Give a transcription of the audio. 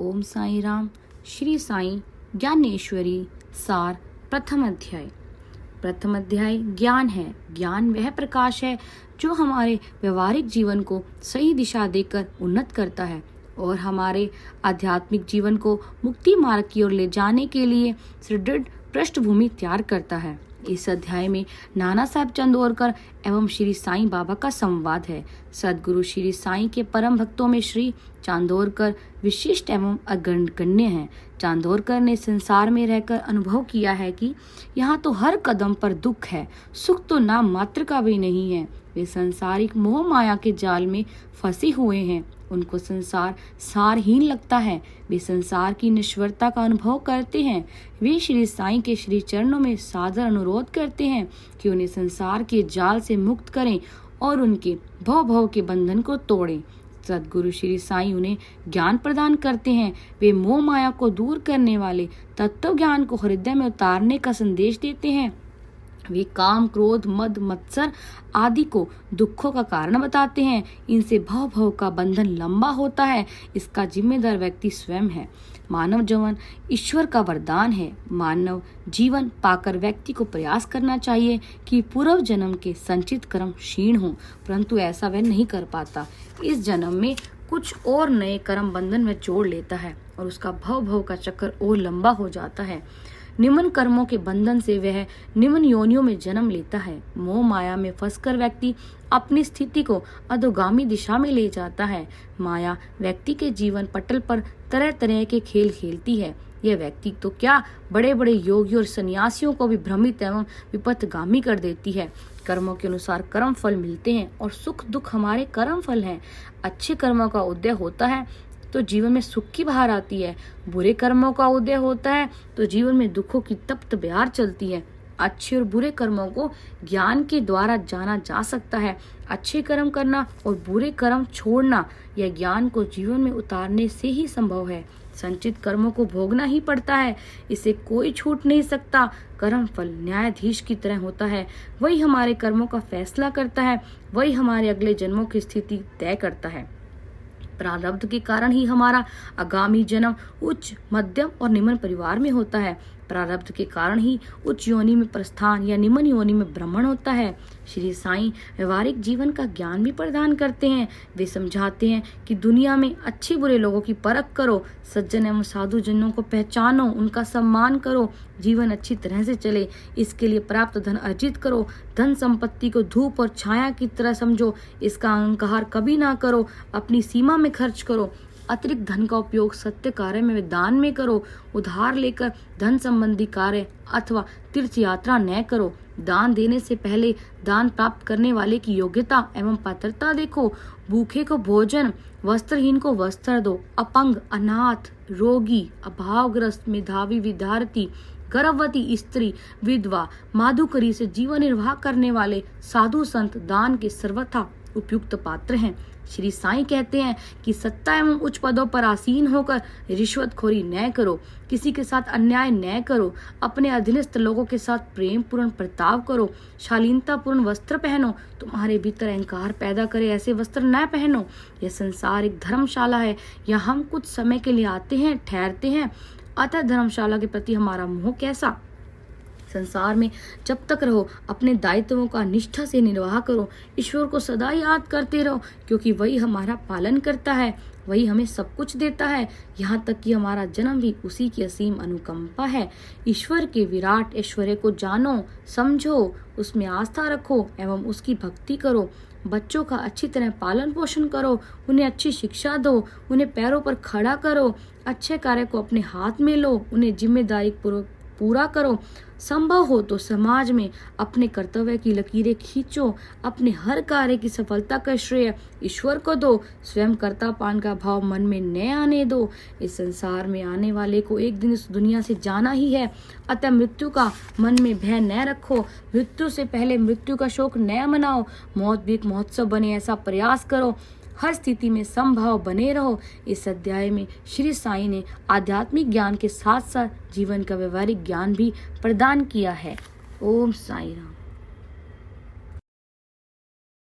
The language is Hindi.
ओम साई राम। श्री साई ज्ञानेश्वरी सार प्रथम अध्याय ज्ञान है। ज्ञान वह प्रकाश है जो हमारे व्यवहारिक जीवन को सही दिशा देकर उन्नत करता है और हमारे आध्यात्मिक जीवन को मुक्ति मार्ग की ओर ले जाने के लिए सुदृढ़ पृष्ठभूमि तैयार करता है। इस अध्याय में नाना साहब चंदोरकर एवं श्री साईं बाबा का संवाद है। सदगुरु श्री साईं के परम भक्तों में श्री चांदोरकर विशिष्ट एवं अग्रगण्य हैं। चांदोरकर ने संसार में रहकर अनुभव किया है कि यहाँ तो हर कदम पर दुख है, सुख तो नाम मात्र का भी नहीं है। वे संसारिक मोह माया के जाल में फंसे हुए हैं। उनको संसार सारहीन लगता है। वे संसार की नश्वरता का अनुभव करते हैं। वे श्री साईं के श्री चरणों में सादर अनुरोध करते हैं कि उन्हें संसार के जाल से मुक्त करें और उनके भव के बंधन को तोड़ें। सदगुरु श्री साईं उन्हें ज्ञान प्रदान करते हैं। वे मोह माया को दूर करने वाले तत्व ज्ञान को हृदय में उतारने का संदेश देते हैं। वे काम, क्रोध, मद, मत्सर आदि को दुखों का कारण बताते हैं। इनसे भव का बंधन लंबा होता है। इसका जिम्मेदार व्यक्ति स्वयं है। मानव जीवन ईश्वर का वरदान है। मानव जीवन पाकर व्यक्ति को प्रयास करना चाहिए कि पूर्व जन्म के संचित कर्म क्षीण हों, परंतु ऐसा वह नहीं कर पाता। इस जन्म में कुछ और नए कर्म बंधन में जोड़ लेता है और उसका भव का चक्कर और लंबा हो जाता है। निम्न कर्मों के बंधन से वह निम्न योनियों में जन्म लेता है। मोह माया में फंसकर व्यक्ति अपनी स्थिति को अधोगामी दिशा में ले जाता है। माया व्यक्ति के जीवन पटल पर तरह तरह के खेल खेलती है। यह व्यक्ति तो क्या, बड़े बड़े योगी और सन्यासियों को भी भ्रमित एवं विपथगामी कर देती है। कर्मों के अनुसार कर्म फल मिलते हैं और सुख दुख हमारे कर्म फल हैं। अच्छे कर्मों का उदय होता है तो जीवन में सुख की बहार आती है। बुरे कर्मों का उदय होता है तो जीवन में दुखों की तप्त बहार चलती है। अच्छे और बुरे कर्मों को ज्ञान के द्वारा जाना जा सकता है। अच्छे कर्म करना और बुरे कर्म छोड़ना यह ज्ञान को जीवन में उतारने से ही संभव है। संचित कर्मों को भोगना ही पड़ता है, इसे कोई छूट नहीं सकता। कर्म फल न्यायाधीश की तरह होता है। वही हमारे कर्मों का फैसला करता है, वही हमारे अगले जन्मों की स्थिति तय करता है। प्रारब्ध के कारण ही हमारा आगामी जन्म उच्च, मध्यम और निम्न परिवार में होता है। प्रारब्ध के कारण ही उच्च योनि में प्रस्थान या निम्न योनि में भ्रमण होता है। श्री साईं व्यवहारिक जीवन का ज्ञान भी प्रदान करते हैं। वे समझाते हैं कि दुनिया में अच्छे बुरे लोगों की परख करो, सज्जन एवं साधु जनों को पहचानो, उनका सम्मान करो, जीवन अच्छी तरह से चले। इसके लिए प्राप्त धन अर्जित करो। धन संपत्ति को धूप और छाया की तरह समझो। इसका अहंकार कभी ना करो। अपनी सीमा में खर्च करो। अतिरिक्त धन का उपयोग सत्य कार्य में, दान में करो। उधार लेकर धन संबंधी कार्य अथवा तीर्थ यात्रा न करो। दान देने से पहले दान प्राप्त करने वाले की योग्यता एवं पात्रता देखो। भूखे को भोजन, वस्त्रहीन को वस्त्र दो। अपंग, अनाथ, रोगी, अभावग्रस्त, मेधावी विद्यार्थी, गर्भवती स्त्री, विधवा, माधुकरी से जीवन निर्वाह करने वाले साधु संत दान के सर्वथा उपयुक्त पात्र हैं। श्री साईं कहते हैं कि सत्ता एवं उच्च पदों पर आसीन होकर रिश्वतखोरी न करो। किसी के साथ अन्याय न करो। अपने अधीनस्थ लोगों के साथ प्रेम पूर्ण बर्ताव करो। शालीनता पूर्ण वस्त्र पहनो। तुम्हारे भीतर अहंकार पैदा करे ऐसे वस्त्र न पहनो। यह संसार एक धर्मशाला है। यहाँ हम कुछ समय के लिए आते हैं, ठहरते हैं, अतः धर्मशाला के प्रति हमारा मोह कैसा। संसार में जब तक रहो अपने दायित्वों का निष्ठा से निर्वाह करो। ईश्वर को सदा याद करते रहो, क्योंकि वही हमारा पालन करता है, वही हमें सब कुछ देता है। यहाँ तक कि हमारा जन्म भी उसी की असीम अनुकंपा है। ईश्वर के विराट ऐश्वर्य को जानो, समझो, उसमें आस्था रखो एवं उसकी भक्ति करो। बच्चों का अच्छी तरह पालन पोषण करो। उन्हें अच्छी शिक्षा दो। उन्हें पैरों पर खड़ा करो। अच्छे कार्य को अपने हाथ में लो। उन्हें जिम्मेदारी पूरा करो। संभव हो तो समाज में अपने कर्तव्य की लकीरें खींचो। अपने हर कार्य की सफलता का श्रेय ईश्वर को दो। स्वयं कर्तापन का भाव मन में न आने दो। इस संसार में आने वाले को एक दिन इस दुनिया से जाना ही है, अतः मृत्यु का मन में भय न रखो। मृत्यु से पहले मृत्यु का शोक न मनाओ। मौत भी एक महोत्सव बने ऐसा प्रयास करो। हर स्थिति में समभाव बने रहो। इस अध्याय में श्री साईं ने आध्यात्मिक ज्ञान के साथ साथ जीवन का व्यवहारिक ज्ञान भी प्रदान किया है। ओम साई राम।